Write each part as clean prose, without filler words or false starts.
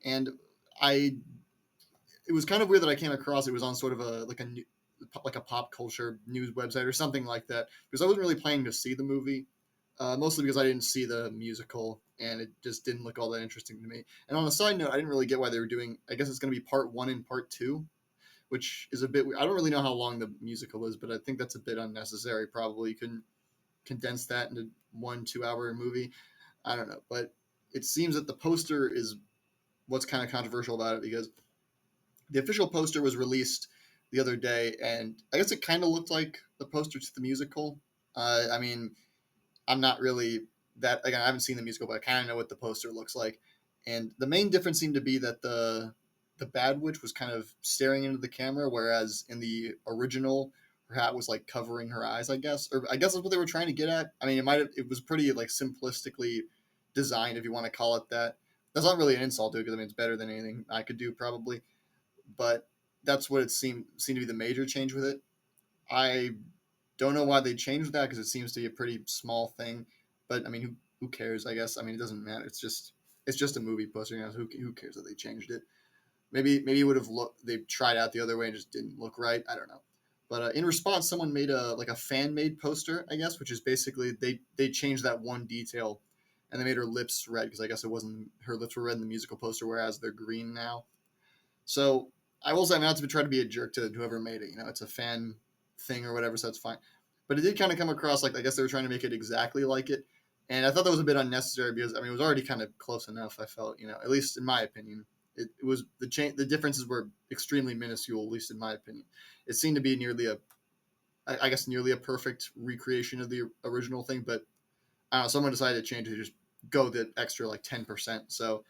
and I it was kind of weird that I came across it was on sort of like a pop culture news website or something like that because I wasn't really planning to see the movie, mostly because I didn't see the musical and it just didn't look all that interesting to me. And on a side note, I didn't really get why they were doing. I guess it's going to be part one and part two, which is a bit. I don't really know how long the musical is, but I think that's a bit unnecessary. Probably you can condense that into 1 2 hour movie. I don't know, but it seems that the poster is what's kind of controversial about it because the official poster was released the other day, and I guess it kind of looked like the poster to the musical. I mean, I'm not really that again. I haven't seen the musical, but I kind of know what the poster looks like. And the main difference seemed to be that the Bad Witch was kind of staring into the camera, whereas in the original, her hat was like covering her eyes. I guess, or I guess that's what they were trying to get at. I mean, it was pretty like simplistically designed, if you want to call it that. That's not really an insult to it because I mean it's better than anything I could do probably, but that's what it seemed to be the major change with it. I don't know why they changed that because it seems to be a pretty small thing. But I mean, who cares? I guess I mean it doesn't matter. It's just a movie poster. You know, who cares that they changed it? Maybe it would have looked. They tried out the other way and just didn't look right. I don't know. But in response, someone made a fan made poster, I guess, which is basically they changed that one detail, and they made her lips red because I guess it wasn't her lips were red in the musical poster, whereas they're green now. So I will say I'm not to try to be a jerk to whoever made it. You know, it's a fan thing or whatever, so that's fine. But it did kind of come across like I guess they were trying to make it exactly like it, and I thought that was a bit unnecessary because I mean it was already kind of close enough. I felt at least in my opinion, it was the differences were extremely minuscule, at least in my opinion. It seemed to be I guess nearly a perfect recreation of the original thing, but I don't know, someone decided to change it to just go the extra like 10%. So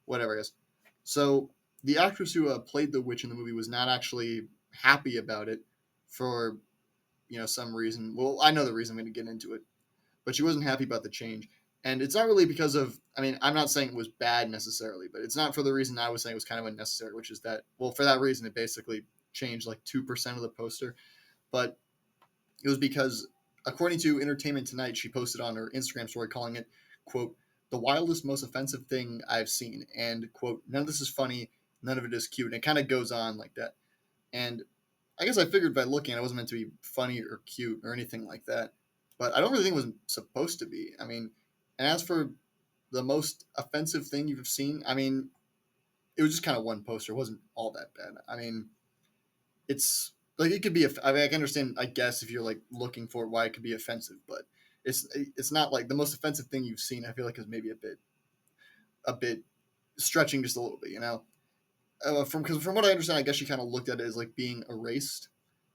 whatever, I guess. So the actress who played the witch in the movie was not actually happy about it for some reason. Well, I know the reason. I'm going to get into it, but she wasn't happy about the change, and it's not really because of. I mean, I'm not saying it was bad necessarily, but it's not for the reason I was saying it was kind of unnecessary, which is that well, for that reason, it basically changed like 2% of the poster, but it was because according to Entertainment Tonight, she posted on her Instagram story calling it quote the wildest, most offensive thing I've seen, and quote none of this is funny, none of it is cute, and it kind of goes on like that. And I guess I figured by looking, it wasn't meant to be funny or cute or anything like that. But I don't really think it was supposed to be. I mean, and as for the most offensive thing you've seen, I mean, it was just kind of one poster. It wasn't all that bad. I mean, it's like it could be. I mean, I can understand. I guess if you're like looking for why it could be offensive, but it's not like the most offensive thing you've seen. I feel like is maybe a bit stretching just a little bit. From what I understand, I guess she kind of looked at it as like being erased,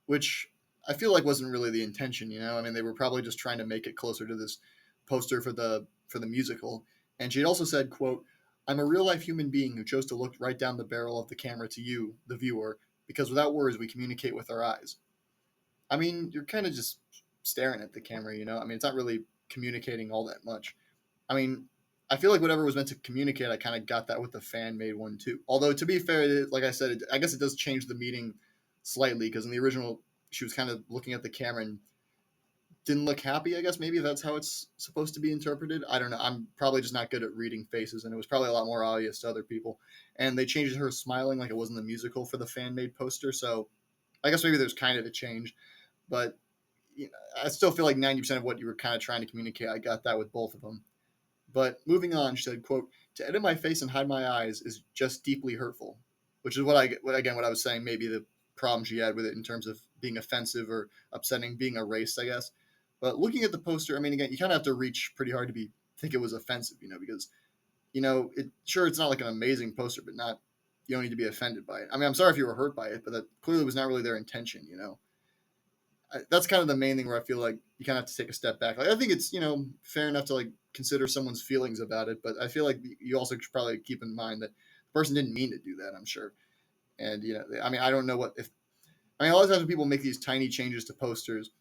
which I feel like wasn't really the intention. I mean, they were probably just trying to make it closer to this poster for the musical. And she had also said, "quote I'm a real life human being who chose to look right down the barrel of the camera to you, the viewer, because without words we communicate with our eyes." I mean, you're kind of just staring at the camera. I mean, it's not really communicating all that much. I mean, I feel like whatever was meant to communicate, I kind of got that with the fan made one too. Although to be fair, like I said, I guess it does change the meaning slightly because in the original, she was kind of looking at the camera and didn't look happy. I guess maybe that's how it's supposed to be interpreted. I don't know. I'm probably just not good at reading faces, and it was probably a lot more obvious to other people. And they changed her smiling like it was in the musical for the fan made poster. So I guess maybe there's kind of a change, but I still feel like 90% of what you were kind of trying to communicate, I got that with both of them. But moving on, she said, quote, to edit my face and hide my eyes is just deeply hurtful, which is what I was saying, maybe the problem she had with it in terms of being offensive or upsetting, being erased, I guess. But looking at the poster, I mean, again, you kind of have to reach pretty hard to think it was offensive, because, it's not like an amazing poster, but you don't need to be offended by it. I mean, I'm sorry if you were hurt by it, but that clearly was not really their intention. That's kind of the main thing where I feel like you kind of have to take a step back. Like I think it's fair enough to like consider someone's feelings about it, but I feel like you also should probably keep in mind that the person didn't mean to do that. I'm sure, and I mean I don't know what if I mean a lot of times when people make these tiny changes to posters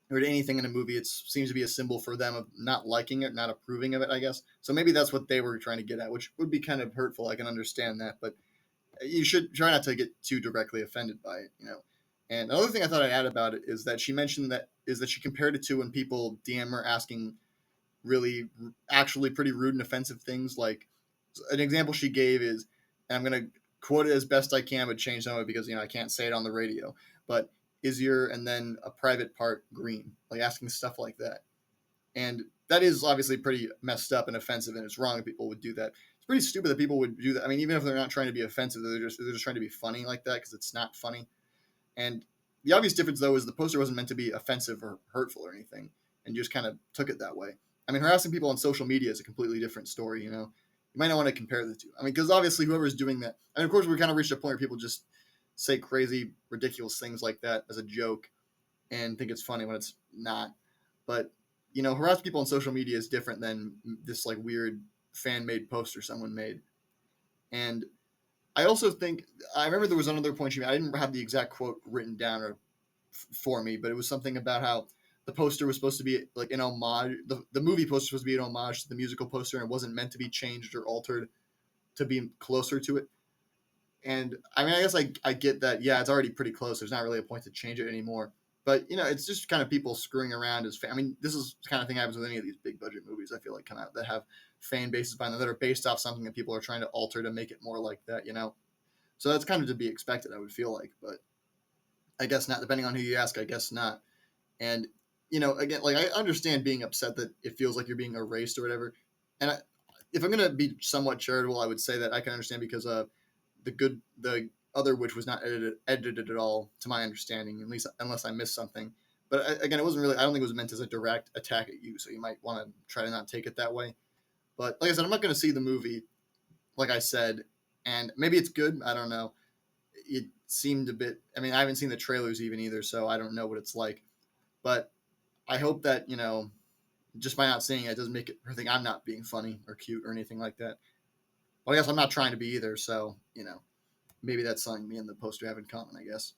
or to anything in a movie, it seems to be a symbol for them of not liking it, not approving of it. I guess so. Maybe that's what they were trying to get at, which would be kind of hurtful. I can understand that, but you should try not to get too directly offended by it. And another thing I thought I'd add about it is that she mentioned that she compared it to when people DM her asking really actually pretty rude and offensive things. Like an example she gave is and I'm gonna quote it as best I can, but change some of it because I can't say it on the radio. But is your and then a private part green? Like asking stuff like that, and that is obviously pretty messed up and offensive, and it's wrong that people would do that. It's pretty stupid that people would do that. I mean, even if they're not trying to be offensive, they're just trying to be funny like that because it's not funny. And the obvious difference, though, is the poster wasn't meant to be offensive or hurtful or anything, and just kind of took it that way. I mean, harassing people on social media is a completely different story. You might not want to compare the two. I mean, because obviously, whoever's doing that, and of course, we kind of reached a point where people just say crazy, ridiculous things like that as a joke and think it's funny when it's not. But harass people on social media is different than this like weird fan made poster someone made. And I also think I remember there was another point she made. I didn't have the exact quote written down or for me, but it was something about how the poster was supposed to be like an homage. The movie poster was supposed to be an homage to the musical poster, and it wasn't meant to be changed or altered to be closer to it. And I mean, I guess I get that. Yeah, it's already pretty close. There's not really a point to change it anymore. But it's just kind of people screwing around I mean, this is the kind of thing that happens with any of these big budget movies. I feel like come out that have fan bases behind them that are based off something that people are trying to alter to make it more like that. So that's kind of to be expected. I would feel like, but I guess not. Depending on who you ask, I guess not. And again, like I understand being upset that it feels like you're being erased or whatever. And if I'm gonna be somewhat charitable, I would say that I can understand because the other witch was not edited at all, to my understanding, at least unless I missed something. But again, it wasn't really. I don't think it was meant as a direct attack at you, so you might want to try to not take it that way. But like I said, I'm not going to see the movie, like I said, and maybe it's good. I don't know. It seemed a bit. I mean, I haven't seen the trailers even either, so I don't know what it's like. But I hope that just by not seeing it, it doesn't make it her think I'm not being funny or cute or anything like that. Well, I guess I'm not trying to be either, so maybe that's something me and the poster have in common, I guess.